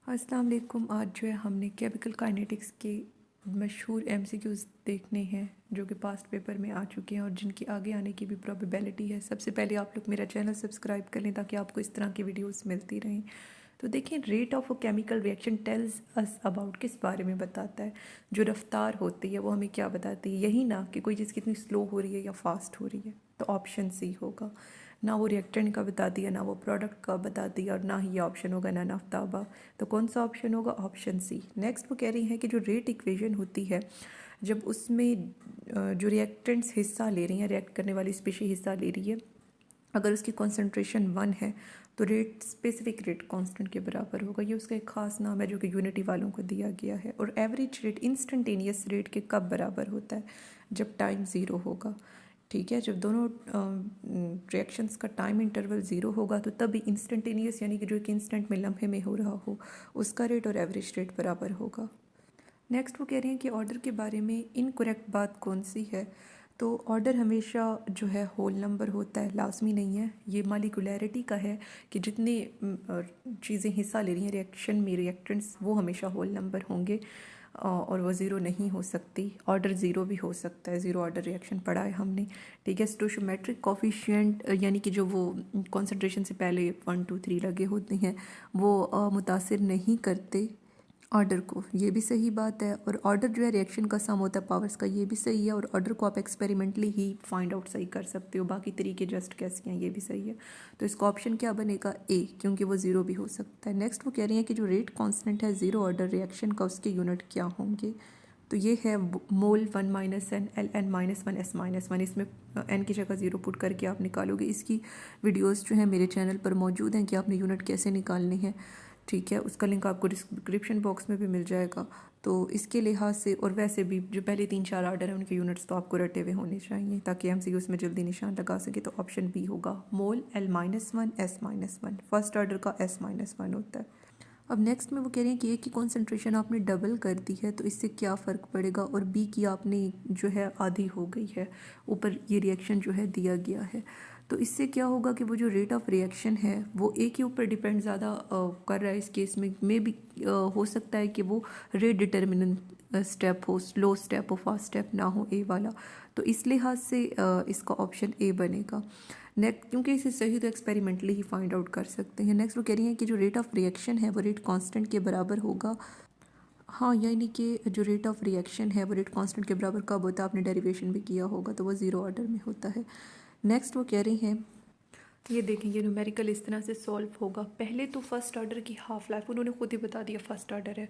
अस्सलाम वालेकुम। आज जो है हमने केमिकल काइनेटिक्स के मशहूर एमसीक्यूज़ देखने हैं जो कि पास्ट पेपर में आ चुके हैं और जिनकी आगे आने की भी प्रोबेबिलिटी है। सबसे पहले आप लोग मेरा चैनल सब्सक्राइब कर लें ताकि आपको इस तरह की वीडियोस मिलती रहें। तो देखिए, rate of a chemical reaction tells us about, किस बारे में बताता है? जो रफ्तार होती है वो हमें क्या बताती है? यही ना कि कोई चीज़ कितनी स्लो हो रही है या फास्ट हो रही है। तो ऑप्शन सी होगा। ना वो रिएक्टेंट का बताती है, ना वो प्रोडक्ट का बताती है, और ना ही ये ऑप्शन होगा ना नाफ्ताबा। तो कौन सा ऑप्शन होगा? Option C. नेक्स्ट वो कह रही है कि जो रेट इक्वेशन होती है, जब उसमें जो रिएक्टेंट्स हिस्सा ले रही हैं, रिएक्ट करने वाली स्पीशी हिस्सा ले रही है, अगर उसकी कॉन्सेंट्रेशन 1 है तो रेट स्पेसिफिक रेट कांस्टेंट के बराबर होगा। ये उसका एक ख़ास नाम है जो कि यूनिटी वालों को दिया गया है। और एवरेज रेट इंस्टेंटेनियस रेट के कब बराबर होता है? जब टाइम ज़ीरो होगा। ठीक है, जब दोनों रिएक्शंस का टाइम इंटरवल ज़ीरो होगा तो तभी इंस्टेंटेनियस, यानी कि जो कि इंस्टेंट में लम्हे में हो रहा हो, उसका रेट और एवरेज रेट बराबर होगा। नेक्स्ट वो कह रहे हैं कि ऑर्डर के बारे में इनकरेक्ट बात कौन सी है? तो ऑर्डर हमेशा जो है होल नंबर होता है, लाजमी नहीं है। ये मालिकुलैरिटी का है कि जितने चीज़ें हिस्सा ले रही हैं रिएक्शन में, रिएक्टेंट्स, वो हमेशा होल नंबर होंगे और वो ज़ीरो नहीं हो सकती। ऑर्डर ज़ीरो भी हो सकता है, ज़ीरो ऑर्डर रिएक्शन पढ़ा है हमने। ठीक है, स्टोइचोमेट्रिक कोफिशिएंट यानी कि जो वो कॉन्सेंट्रेशन से पहले 1 2 3 लगे होते हैं वो मुतासिर नहीं करते ऑर्डर को। ये भी सही बात है। और ऑर्डर जो है रिएक्शन का सम होता है पावर्स का, ये भी सही है। और ऑर्डर को आप एक्सपेरिमेंटली ही फाइंड आउट सही कर सकते हो, बाकी तरीके जस्ट कैसे हैं, ये भी सही है। तो इसका ऑप्शन क्या बनेगा? ए, क्योंकि वो ज़ीरो भी हो सकता है। नेक्स्ट वो कह रही है कि जो रेट कांस्टेंट है ज़ीरो ऑर्डर रिएक्शन का, उसके यूनिट क्या होंगे? तो ये है mole 1 minus N, L N minus one, S minus one. इसमें एन की जगह ज़ीरो पुट करके आप निकालोगे। इसकी वीडियोस जो है मेरे चैनल पर मौजूद हैं कि आपने यूनिट कैसे निकालने हैं। ठीक है, उसका लिंक आपको डिस्क्रिप्शन बॉक्स में भी मिल जाएगा। तो इसके लिहाज से, और वैसे भी जो पहले 3 4 ऑर्डर हैं उनके यूनिट्स तो आपको रटे हुए होने चाहिए ताकि एमसीक्यूज़ में जल्दी निशान लगा सके। तो ऑप्शन बी होगा mole L minus one, S minus one. First order का एस माइनस वन होता है। अब नेक्स्ट में वो कह रहे हैं कि ए की कॉन्सेंट्रेशन आपने डबल कर दी है तो इससे क्या फ़र्क पड़ेगा, और बी की आपने जो है आधी हो गई है। ऊपर ये रिएक्शन जो है दिया गया है, तो इससे क्या होगा कि वो जो रेट ऑफ रिएक्शन है वो ए के ऊपर डिपेंड ज़्यादा कर रहा है। इस केस में भी हो सकता है कि वो रेट डिटर्मिनेंट स्टेप हो, स्लो स्टेप हो, फास्ट स्टेप ना हो ए वाला। तो इस लिहाज से इसका ऑप्शन ए बनेगा। नेक्स्ट, क्योंकि इसे सही तो एक्सपेरिमेंटली ही फाइंड आउट कर सकते हैं। नेक्स्ट वो कह रही हैं कि जो रेट ऑफ रिएक्शन है वो रेट कांस्टेंट के बराबर होगा। हाँ, यानी कि जो रेट ऑफ रिएक्शन है वो रेट कांस्टेंट के बराबर कब होता है? आपने डेरिवेशन भी किया होगा, तो वो ज़ीरो ऑर्डर में होता है। नेक्स्ट वो कह रही हैं, ये देखें, ये न्यूमेरिकल इस तरह से सॉल्व होगा। पहले तो फर्स्ट ऑर्डर की हाफ लाइफ उन्होंने खुद ही बता दिया, फर्स्ट ऑर्डर है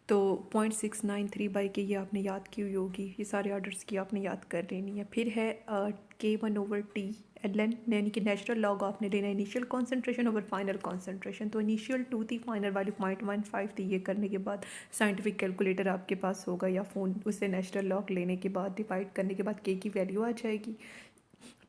तो 0.693 के, ये आपने याद की हुई होगी। ये सारे ऑर्डर्स की आपने याद कर लेनी है। फिर है K1/T एल, यानी कि नेचुरल लॉग आपने लेना है initial concentration over final concentration. तो इनिशियल 2 थी, फाइनल वाली 0.15 थी। ये करने के बाद साइंटिफिक कैलकुलेटर आपके पास होगा या फ़ोन, उससे नेचुरल लॉग लेने के बाद डिवाइड करने के बाद K की वैल्यू आ जाएगी।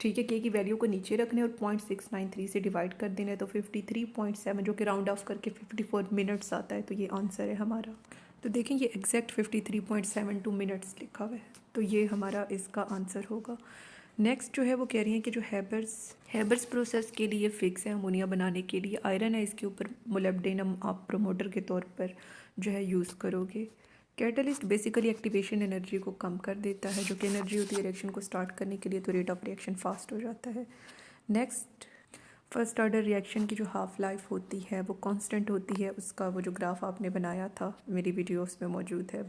ठीक है, K की वैल्यू को नीचे रखने और 0.693 से डिवाइड कर देना है तो 53.7, जो कि राउंड ऑफ करके 54 मिनट्स आता है। तो ये आंसर है हमारा। तो देखें, ये एग्जैक्ट 53.72 मिनट्स लिखा हुआ है, तो ये हमारा इसका आंसर होगा। नेक्स्ट जो है वो कह रही हैं कि जो हैबर्स प्रोसेस के लिए फिक्स है, अमोनिया बनाने के लिए आयरन है, इसके ऊपर मोलिब्डेनम आप प्रोमोटर के तौर पर जो है यूज़ करोगे। कैटलिस्ट बेसिकली एक्टिवेशन एनर्जी को कम कर देता है, जो कि एनर्जी होती है रिएक्शन को स्टार्ट करने के लिए, तो रेट ऑफ रिएक्शन फास्ट हो जाता है। नेक्स्ट, फर्स्ट ऑर्डर रिएक्शन की जो हाफ लाइफ होती है वो कांस्टेंट होती है। उसका वो जो ग्राफ आपने बनाया था मेरी वीडियोस में मौजूद है,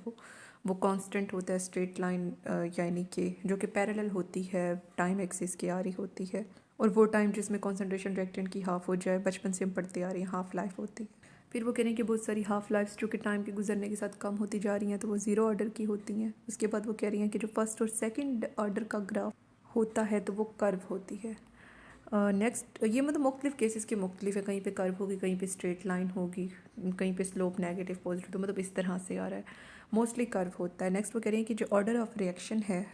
वो कांस्टेंट होता है, स्ट्रेट लाइन, यानी कि जो कि पैरेलल होती है, टाइम एक्सिस की आ रही होती है। और वो टाइम जिसमें कॉन्सेंट्रेशन रिएक्टेंट की हाफ हो जाए, बचपन से हम पढ़ते आ रही हैं, हाफ लाइफ होती है। फिर वो कह रहे हैं कि बहुत सारी हाफ लाइफ्स जो कि टाइम के गुजरने के साथ कम होती जा रही हैं, तो वो ज़ीरो ऑर्डर की होती हैं। उसके बाद वो कह रही हैं कि जो फर्स्ट और सेकंड ऑर्डर का ग्राफ होता है तो वो कर्व होती है। नेक्स्ट, ये मतलब मुख्तलिफ केसेस के मुख्तलिफ है, कहीं पे कर्व होगी, कहीं पे स्ट्रेट लाइन होगी, कहीं पे स्लोप नेगेटिव पॉजिटिव, तो मतलब इस तरह से आ रहा है। मोस्टली कर्व होता है। नेक्स्ट वो कह रही हैं कि जो ऑर्डर ऑफ रिएक्शन है,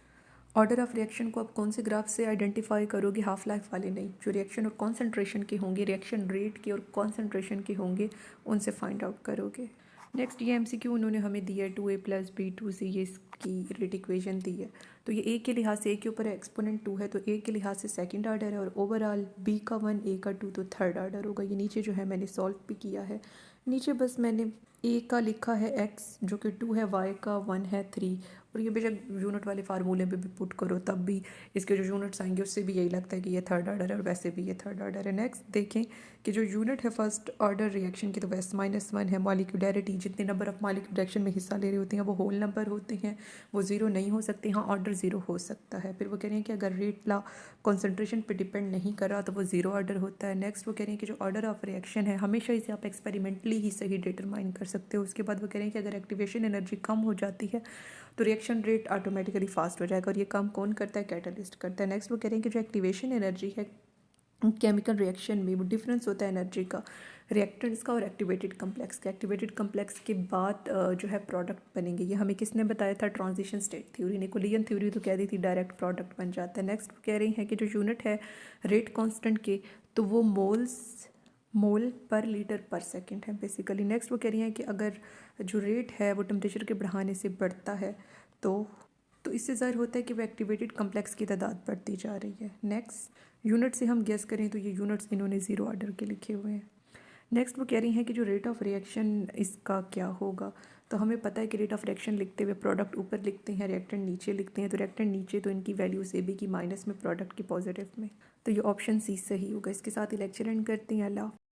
ऑर्डर ऑफ रिएक्शन को आप कौन से ग्राफ से आइडेंटिफाई करोगे? हाफ लाइफ वाले नहीं, जो रिएक्शन और कॉन्सेंट्रेशन के होंगे, रिएक्शन रेट के और कॉन्सेंट्रेशन के होंगे, उनसे फाइंड आउट करोगे। नेक्स्ट, ये एमसीक्यू उन्होंने हमें दिया है 2a+b2c, ये इसकी रेट इक्वेशन दी है। तो ये ए के लिहाज से, ए के ऊपर एक्सपोनेंट 2 है तो ए के लिहाज से सेकंड ऑर्डर है, और ओवरऑल बी का 1, ए का 2, तो थर्ड ऑर्डर होगा। ये नीचे जो है मैंने सॉल्व भी किया है, नीचे बस मैंने ए का लिखा है एक्स जो कि 2 है, वाई का 1 है 3, और ये बेशक यूनिट वाले फार्मूले पे भी पुट करो तब भी इसके जो यूनिट्स आएंगे उससे भी यही लगता है कि ये थर्ड ऑर्डर है और वैसे भी ये थर्ड ऑर्डर है। नेक्स्ट देखें कि जो यूनिट है फर्स्ट ऑर्डर रिएक्शन की तो वह -1 है। मॉलिक्यूलैरिटी, जितने नंबर ऑफ मॉलिक्यूल रिएक्शन में हिस्सा ले रही होती हैं वो होल नंबर होते हैं, वो ज़ीरो नहीं हो सकते। हाँ, ऑर्डर ज़ीरो हो सकता है। फिर वो कह रहे हैं कि अगर रेट ला कॉन्सेंट्रेशन पे डिपेंड नहीं कर रहा तो वो ज़ीरो ऑर्डर होता है। नेक्स्ट वो कह रहे हैं कि जो ऑर्डर ऑफ रिएक्शन है हमेशा इसे आप एक्सपेरिमेंटली ही सही डिटरमाइन कर सकते हो। उसके बाद वो कह रहे हैं कि अगर एक्टिवेशन एनर्जी कम हो जाती है तो रिएक्शन रेट ऑटोमेटिकली फास्ट हो जाएगा, और ये काम कौन करता है? कैटलिस्ट करता है। नेक्स्ट वो कह रहे हैं कि जो एक्टिवेशन एनर्जी है केमिकल रिएक्शन में वो डिफरेंस होता है एनर्जी का रिएक्टेंट्स का और एक्टिवेटेड कम्प्लेक्स का। एक्टिवेटेड कम्प्लेक्स के बाद जो है प्रोडक्ट बनेंगे। ये हमें किसने बताया था? ट्रांजिशन स्टेट थ्योरी ने। कोलियन थ्योरी तो कह दी थी डायरेक्ट प्रोडक्ट बन जाता है। नेक्स्ट कह रही हैं कि जो यूनिट है रेट कांस्टेंट के तो वो मोल पर लीटर पर सेकंड है बेसिकली। नेक्स्ट वो कह रही हैं कि अगर जो रेट है वो टेम्परेचर के बढ़ाने से बढ़ता है तो इससे ज़ाहिर होता है कि वो एक्टिवेटेड कम्प्लेक्स की तादाद बढ़ती जा रही है। नेक्स्ट यूनिट से हम गेस करें तो ये यूनिट्स इन्होंने ज़ीरो ऑर्डर के लिखे हुए हैं। नेक्स्ट वो कह रही हैं कि जो रेट ऑफ रिएक्शन इसका क्या होगा, तो हमें पता है कि रेट ऑफ रिएक्शन लिखते हुए प्रोडक्ट ऊपर लिखते हैं, रिएक्टेंट नीचे लिखते हैं। तो रिएक्टेंट नीचे तो इनकी वैल्यू से भी की माइनस में, प्रोडक्ट की पॉजिटिव में। तो ये ऑप्शन सी सही होगा। इसके साथ ही लेक्चर एंड करते हैं। अल्लाह।